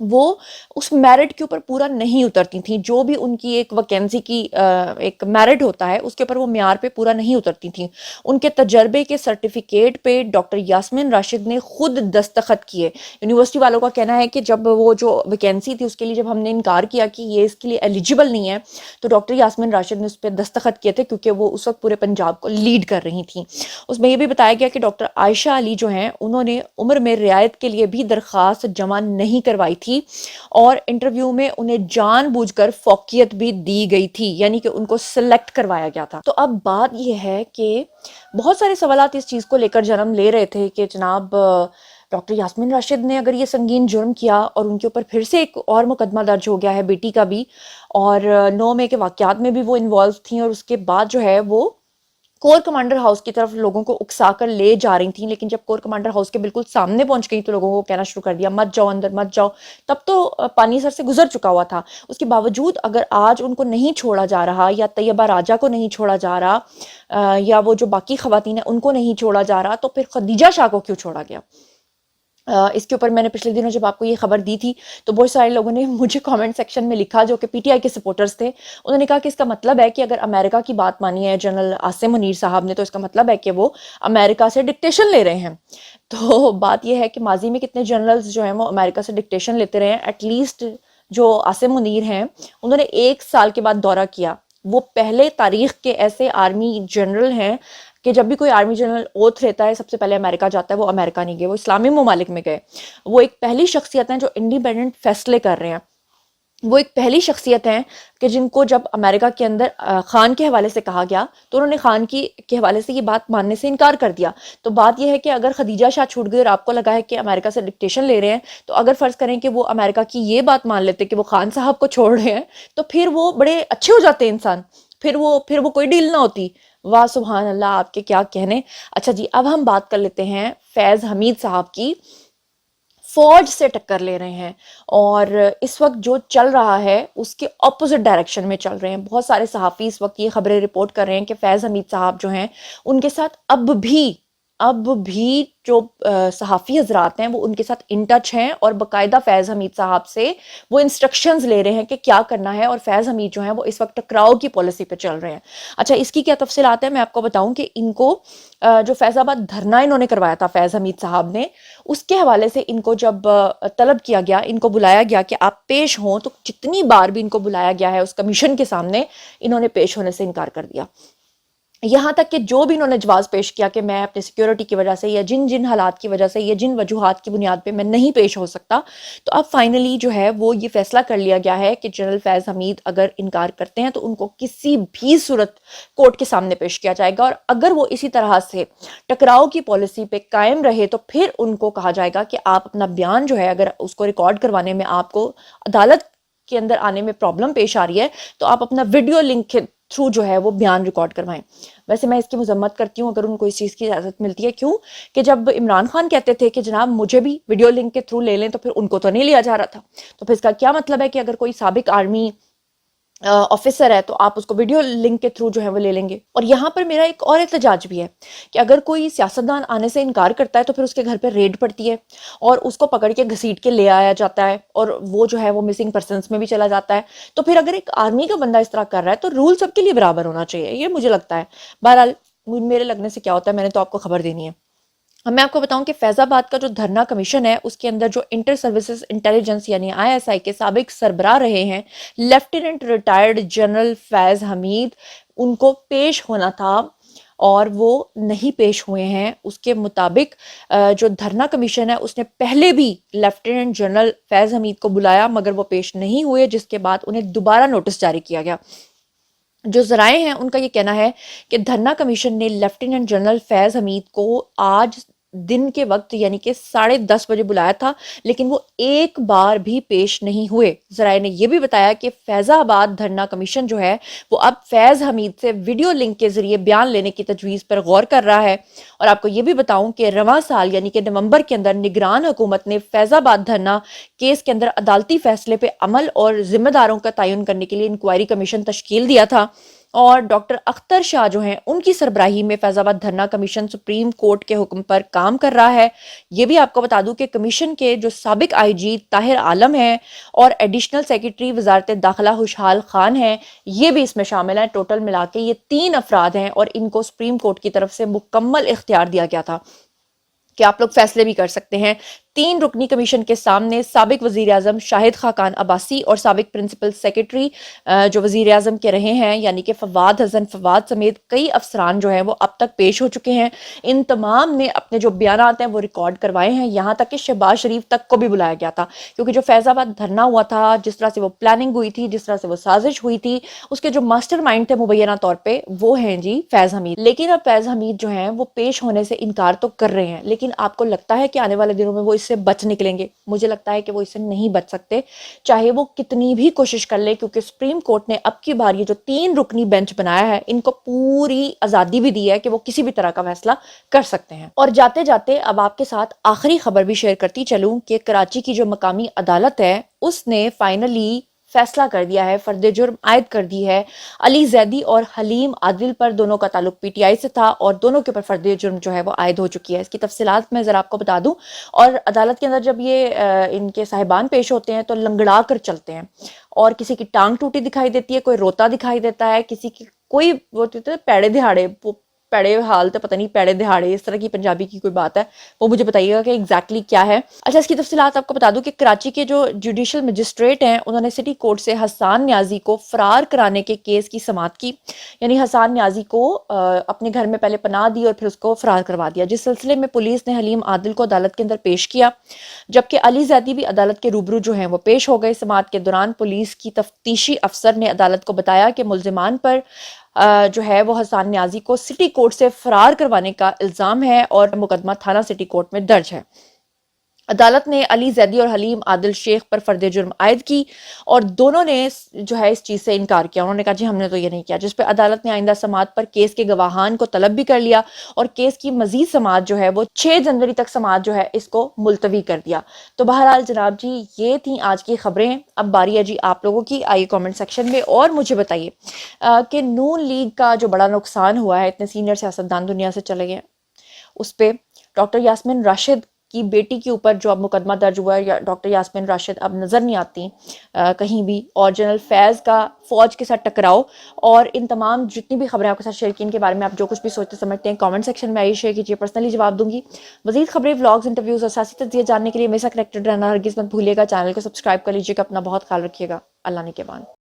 وہ اس میرٹ کے اوپر پورا نہیں اترتی تھیں. جو بھی ان کی ایک ویکینسی کی ایک میرٹ ہوتا ہے اس کے اوپر وہ معیار پہ پورا نہیں اترتی تھیں. ان کے تجربے کے سرٹیفکیٹ پہ ڈاکٹر یاسمین راشد نے خود دستخط کیے. یونیورسٹی والوں کا کہنا ہے کہ جب وہ جو ویکینسی تھی اس کے لیے جب ہم نے انکار کیا کہ یہ اس کے لیے ایلیجیبل نہیں ہے تو ڈاکٹر یاسمین راشد نے اس پہ دستخط کیے تھے کیونکہ وہ اس وقت پورے پنجاب کو لیڈ کر رہی تھیں. اس میں یہ بھی بتایا گیا کہ ڈاکٹر عائشہ علی جو ہیں انہوں نے عمر میں رعایت کے لیے بھی درخواست جمع نہیں کروائی تھی اور انٹرویو میں انہیں جان بوجھ کر فوقیت بھی دی گئی تھی, یعنی کہ ان کو سلیکٹ کروایا گیا تھا. تو اب بات یہ ہے کہ بہت سارے سوالات اس چیز کو لے کر جنم لے رہے تھے کہ جناب ڈاکٹر یاسمین راشد نے اگر یہ سنگین جرم کیا اور ان کے اوپر پھر سے ایک اور مقدمہ درج ہو گیا ہے بیٹی کا بھی, اور 9 مئی کے واقعات میں بھی وہ انوالو تھیں, اور اس کے بعد جو ہے وہ کور کمانڈر ہاؤس کی طرف لوگوں کو اکسا کر لے جا رہی تھیں, لیکن جب کور کمانڈر ہاؤس کے بالکل سامنے پہنچ گئی تو لوگوں کو کہنا شروع کر دیا مت جاؤ اندر مت جاؤ. تب تو پانی سر سے گزر چکا ہوا تھا. اس کے باوجود اگر آج ان کو نہیں چھوڑا جا رہا, یا طیبہ راجہ کو نہیں چھوڑا جا رہا, یا وہ جو باقی خواتین ہیں ان کو نہیں چھوڑا جا رہا, تو پھر خدیجہ شاہ کو کیوں چھوڑا گیا؟ اس کے اوپر میں نے پچھلے دنوں جب آپ کو یہ خبر دی تھی تو بہت سارے لوگوں نے مجھے کامنٹ سیکشن میں لکھا جو کہ پی ٹی آئی کے سپورٹرز تھے. انہوں نے کہا کہ اس کا مطلب ہے کہ اگر امریکہ کی بات مانی ہے جنرل عاصم منیر صاحب نے تو اس کا مطلب ہے کہ وہ امریکہ سے ڈکٹیشن لے رہے ہیں. تو بات یہ ہے کہ ماضی میں کتنے جنرلز جو ہیں وہ امریکہ سے ڈکٹیشن لیتے رہے ہیں. ایٹ لیسٹ جو عاصم منیر ہیں انہوں نے 1 سال کے بعد دورہ کیا. وہ پہلے تاریخ کے ایسے آرمی جنرل ہیں کہ جب بھی کوئی آرمی جنرل اوتھ لیتا ہے سب سے پہلے امریکہ جاتا ہے. وہ امریکہ نہیں گئے, وہ اسلامی ممالک میں گئے. وہ ایک پہلی شخصیت ہیں جو انڈیپینڈنٹ فیصلے کر رہے ہیں. وہ ایک پہلی شخصیت ہیں کہ جن کو جب امریکہ کے اندر خان کے حوالے سے کہا گیا تو انہوں نے خان کے حوالے سے یہ بات ماننے سے انکار کر دیا. تو بات یہ ہے کہ اگر خدیجہ شاہ چھوٹ گئی اور آپ کو لگا ہے کہ امریکہ سے ڈکٹیشن لے رہے ہیں, تو اگر فرض کریں کہ وہ امریکہ کی یہ بات مان لیتے کہ وہ خان صاحب کو چھوڑ رہے ہیں تو پھر وہ بڑے اچھے ہو جاتے انسان, پھر وہ کوئی ڈیل نہ ہوتی. واہ سبحان اللہ, آپ کے کیا کہنے. اچھا جی, اب ہم بات کر لیتے ہیں فیض حمید صاحب کی. فوج سے ٹکر لے رہے ہیں اور اس وقت جو چل رہا ہے اس کے اپوزٹ ڈائریکشن میں چل رہے ہیں. بہت سارے صحافی اس وقت یہ خبریں رپورٹ کر رہے ہیں کہ فیض حمید صاحب جو ہیں ان کے ساتھ اب بھی جو صحافی حضرات ہیں وہ ان کے ساتھ ان ٹچ ہیں اور باقاعدہ فیض حمید صاحب سے وہ انسٹرکشنز لے رہے ہیں کہ کیا کرنا ہے, اور فیض حمید جو ہیں وہ اس وقت ٹکراؤ کی پالیسی پہ چل رہے ہیں. اچھا, اس کی کیا تفصیلات ہیں میں آپ کو بتاؤں کہ ان کو جو فیض آباد دھرنا انہوں نے کروایا تھا فیض حمید صاحب نے, اس کے حوالے سے ان کو جب طلب کیا گیا, ان کو بلایا گیا کہ آپ پیش ہوں, تو جتنی بار بھی ان کو بلایا گیا ہے اس کمیشن کے سامنے انہوں نے پیش ہونے سے انکار کر دیا. یہاں تک کہ جو بھی انہوں نے جواز پیش کیا کہ میں اپنے سیکیورٹی کی وجہ سے یا جن حالات کی وجہ سے یا جن وجوہات کی بنیاد پہ میں نہیں پیش ہو سکتا, تو اب فائنلی جو ہے وہ یہ فیصلہ کر لیا گیا ہے کہ جنرل فیض حمید اگر انکار کرتے ہیں تو ان کو کسی بھی صورت کورٹ کے سامنے پیش کیا جائے گا, اور اگر وہ اسی طرح سے ٹکراؤ کی پالیسی پہ قائم رہے تو پھر ان کو کہا جائے گا کہ آپ اپنا بیان جو ہے اگر اس کو ریکارڈ کروانے میں آپ کو عدالت کے اندر آنے میں پرابلم پیش آ رہی ہے تو آپ اپنا ویڈیو لنک کے تھرو جو ہے وہ بیان ریکارڈ کروائیں. ویسے میں اس کی مذمت کرتی ہوں اگر ان کو اس چیز کی اجازت ملتی ہے. کیوں کہ جب عمران خان کہتے تھے کہ جناب مجھے بھی ویڈیو لنک کے تھرو لے لیں تو پھر ان کو تو نہیں لیا جا رہا تھا. تو پھر اس کا کیا مطلب ہے کہ اگر کوئی سابق آرمی آفیسر ہے تو آپ اس کو ویڈیو لنک کے تھرو جو ہے وہ لے لیں گے. اور یہاں پر میرا ایک اور احتجاج بھی ہے کہ اگر کوئی سیاستدان آنے سے انکار کرتا ہے تو پھر اس کے گھر پہ ریڈ پڑتی ہے اور اس کو پکڑ کے گھسیٹ کے لے آیا جاتا ہے, اور وہ جو ہے وہ مسنگ پرسنس میں بھی چلا جاتا ہے. تو پھر اگر ایک آرمی کا بندہ اس طرح کر رہا ہے تو رول سب کے لیے برابر ہونا چاہیے, یہ مجھے لگتا ہے. بہرحال میرے لگنے سے کیا ہوتا ہے, میں نے تو آپ کو خبر دینی ہے. اب میں آپ کو بتاؤں کہ فیض آباد کا جو دھرنا کمیشن ہے اس کے اندر جو انٹر سروسز انٹیلیجنس یعنی ISI کے سابق سربراہ رہے ہیں لیفٹیننٹ ریٹائرڈ جنرل فیض حمید, ان کو پیش ہونا تھا اور وہ نہیں پیش ہوئے ہیں. اس کے مطابق جو دھرنا کمیشن ہے اس نے پہلے بھی لیفٹیننٹ جنرل فیض حمید کو بلایا مگر وہ پیش نہیں ہوئے, جس کے بعد انہیں دوبارہ نوٹس جاری کیا گیا. جو ذرائع ہیں ان کا یہ کہنا ہے کہ دھرنا کمیشن نے لیفٹیننٹ جنرل فیض حمید کو آج دن کے وقت یعنی کہ 10:30 بجے بلایا تھا لیکن وہ ایک بار بھی پیش نہیں ہوئے. ذرائع نے یہ بھی بتایا کہ فیض آباد دھرنا کمیشن جو ہے وہ اب فیض حمید سے ویڈیو لنک کے ذریعے بیان لینے کی تجویز پر غور کر رہا ہے. اور آپ کو یہ بھی بتاؤں کہ رواں سال یعنی کہ نومبر کے اندر نگران حکومت نے فیض آباد دھرنا کیس کے اندر عدالتی فیصلے پہ عمل اور ذمہ داروں کا تعین کرنے کے لیے انکوائری کمیشن تشکیل دیا تھا, اور ڈاکٹر اختر شاہ جو ہیں ان کی سربراہی میں فیض آباد دھرنا کمیشن سپریم کورٹ کے حکم پر کام کر رہا ہے۔ یہ بھی آپ کو بتا دوں کہ کمیشن کے جو سابق آئی جی طاہر عالم ہیں اور ایڈیشنل سیکرٹری وزارت داخلہ خوشحال خان ہیں، یہ بھی اس میں شامل ہیں۔ ٹوٹل ملا کے یہ 3 افراد ہیں اور ان کو سپریم کورٹ کی طرف سے مکمل اختیار دیا گیا تھا کہ آپ لوگ فیصلے بھی کر سکتے ہیں۔ 3 رکنی کمیشن کے سامنے سابق وزیر اعظم شاہد خاقان عباسی اور سابق پرنسپل سیکرٹری جو وزیر اعظم کے رہے ہیں یعنی کہ فواد حسن فواد سمیت کئی افسران جو ہیں وہ اب تک پیش ہو چکے ہیں۔ ان تمام نے اپنے جو بیانات ہیں وہ ریکارڈ کروائے ہیں، یہاں تک کہ شہباز شریف تک کو بھی بلایا گیا تھا، کیونکہ جو فیض آباد دھرنا ہوا تھا، جس طرح سے وہ پلاننگ ہوئی تھی، جس طرح سے وہ سازش ہوئی تھی، اس کے جو ماسٹر مائنڈ تھے مبینہ طور پہ وہ ہیں جی فیض حمید۔ لیکن اب فیض حمید جو ہیں وہ پیش ہونے سے انکار تو کر رہے ہیں، لیکن آپ کو لگتا ہے کہ آنے والے دنوں میں وہ اس سے بچ نکلیں گے؟ مجھے لگتا ہے کہ وہ اس سے نہیں بچ سکتے، چاہے وہ کتنی بھی کوشش کر لے، کیونکہ سپریم کورٹ نے اب کی بار یہ جو 3 رکنی بینچ بنایا ہے ان کو پوری آزادی بھی دی ہے کہ وہ کسی بھی طرح کا فیصلہ کر سکتے ہیں۔ اور جاتے جاتے اب آپ کے ساتھ آخری خبر بھی شیئر کرتی چلوں کہ کراچی کی جو مقامی عدالت ہے اس نے فائنلی فیصلہ کر دیا ہے، فرد جرم عائد کر دی ہے علی زیدی اور حلیم عادل پر۔ دونوں کا تعلق پی ٹی آئی سے تھا اور دونوں کے اوپر فرد جرم جو ہے وہ عائد ہو چکی ہے۔ اس کی تفصیلات میں ذرا آپ کو بتا دوں، اور عدالت کے اندر جب یہ ان کے صاحبان پیش ہوتے ہیں تو لنگڑا کر چلتے ہیں، اور کسی کی ٹانگ ٹوٹی دکھائی دیتی ہے، کوئی روتا دکھائی دیتا ہے، کسی کی کوئی وہ پیڑے دہاڑے، پیڑے حال تو پتہ نہیں، پیڑے دہاڑے اس طرح کی پنجابی کی کوئی بات ہے، وہ مجھے بتائیے گا کہ ایگزیکٹلی کیا ہے۔ اچھا، اس کی تفصیلات آپ کو بتا دوں کہ کراچی کے جو جوڈیشل مجسٹریٹ ہیں انہوں نے سٹی کورٹ سے حسان نیازی کو فرار کرانے کے کیس کی سماعت کی، یعنی حسان نیازی کو اپنے گھر میں پہلے پناہ دی اور پھر اس کو فرار کروا دیا، جس سلسلے میں پولیس نے حلیم عادل کو عدالت کے اندر پیش کیا، جبکہ علی زیدی بھی عدالت کے روبرو جو ہیں وہ پیش ہو گئے۔ سماعت کے دوران پولیس کی تفتیشی افسر نے عدالت کو بتایا کہ ملزمان پر جو ہے وہ حسان نیازی کو سٹی کورٹ سے فرار کروانے کا الزام ہے اور مقدمہ تھانہ سٹی کورٹ میں درج ہے۔ عدالت نے علی زیدی اور حلیم عادل شیخ پر فرد جرم عائد کی اور دونوں نے جو ہے اس چیز سے انکار کیا، انہوں نے کہا جی ہم نے تو یہ نہیں کیا، جس پہ عدالت نے آئندہ سماعت پر کیس کے گواہان کو طلب بھی کر لیا اور کیس کی مزید سماعت جو ہے وہ 6 جنوری تک سماعت جو ہے اس کو ملتوی کر دیا۔ تو بہرحال جناب جی یہ تھیں آج کی خبریں، اب باری ہے جی آپ لوگوں کی، آئیے کامنٹ سیکشن میں اور مجھے بتائیے کہ نون لیگ کا جو بڑا نقصان ہوا ہے، اتنے سینئر سیاستدان دنیا سے چلے گئے، اس پہ ڈاکٹر یاسمین راشد کی بیٹی کے اوپر جو اب مقدمہ درج ہوا ہے، ڈاکٹر یاسمین راشد اب نظر نہیں آتی کہیں بھی، اور جنرل فیض کا فوج کے ساتھ ٹکراؤ، اور ان تمام جتنی بھی خبریں آپ کے ساتھ شیئر کی ان کے بارے میں آپ جو کچھ بھی سوچتے سمجھتے ہیں کامنٹ سیکشن میں آئیے شیئر کیجیے، پرسنلی جواب دوں گی۔ مزید خبریں، ولاگز، انٹرویوز اور سیاسی تجزیے جاننے کے لیے میرے ساتھ کنیکٹڈ رہنا ہرگز مت بھولیے گا، چینل کو سبسکرائب کر لیجیے گا، اپنا بہت خیال رکھیے گا، اللہ نے کے بان۔